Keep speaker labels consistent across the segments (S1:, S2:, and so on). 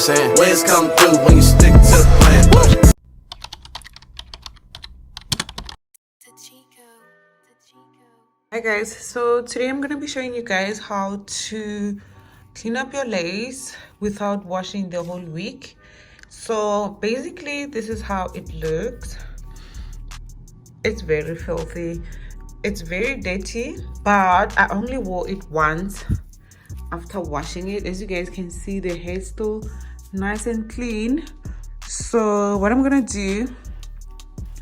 S1: saying? Wins come through when you stick to the plan.
S2: Hi guys, so today I'm going to be showing you guys how to clean up your lace without washing the whole week. So basically this is how it looks. It's very filthy, it's very dirty, but I only wore it once after washing it. As you guys can see, the hair is still nice and clean. So what I'm gonna do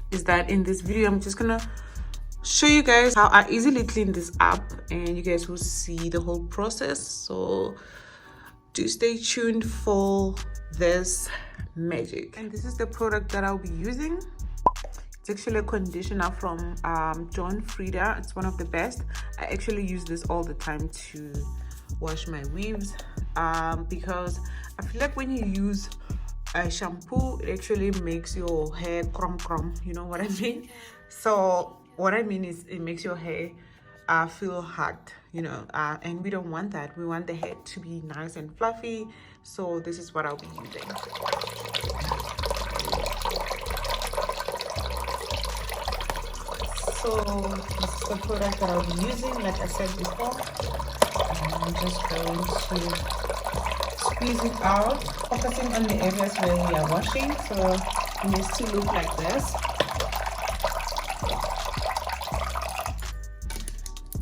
S2: is that in this video I'm just gonna show you guys how I easily clean this up, and you guys will see the whole process. So do stay tuned for this magic. And this is the product that I'll be using. It's actually a conditioner from John Frieda. It's one of the best. I actually use this all the time to wash my weaves because I feel like when you use a shampoo, it actually makes your hair crum, you know what I mean? So what I mean is it makes your hair feel hard, you know, and we don't want that. We want the hair to be nice and fluffy. So this is what I'll be using. So this is the product that I'll be using, like I said before. I'm just going to squeeze it out, focusing on the areas where we are washing. So it needs to look like this.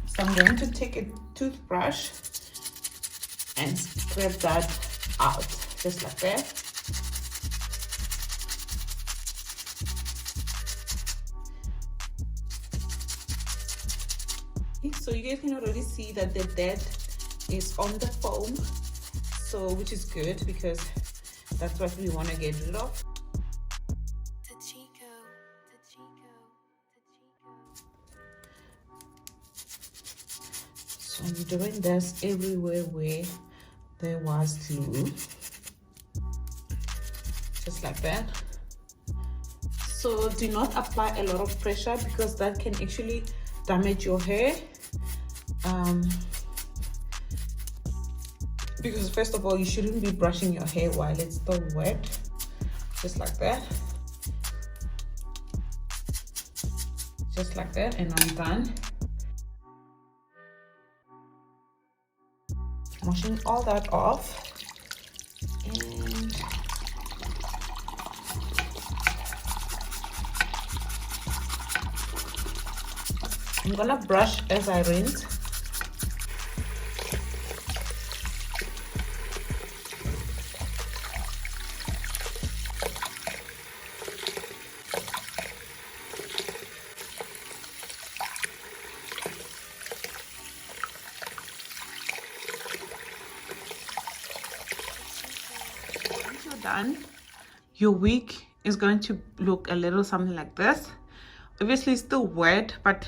S2: So I'm going to take a toothbrush and scrape that out, just like that. So you guys can already see that the dirt is on the foam, so which is good because that's what we want to get rid of. So I'm doing this everywhere where there was glue, just like that. So do not apply a lot of pressure because that can actually damage your hair. Because first of all, you shouldn't be brushing your hair while it's still wet, just like that, just like that, and I'm done washing all that off. And I'm gonna brush as I rinse. Once you're done, your wig is going to look a little something like this. Obviously it's still wet, but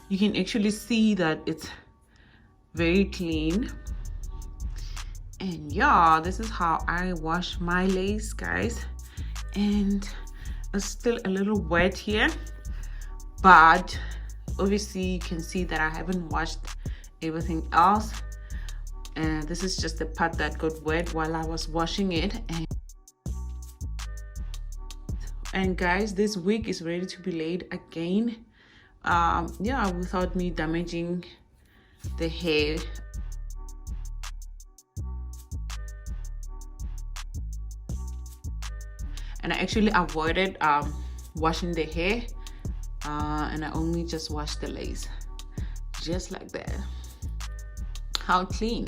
S2: you can actually see that it's very clean. And yeah, this is how I wash my lace, guys. And it's still a little wet here, but obviously you can see that I haven't washed everything else, and this is just the part that got wet while I was washing it. And guys, this wig is ready to be laid again, yeah, without me damaging the hair. And I actually avoided washing the hair, and I only just washed the lace, just like that. How clean.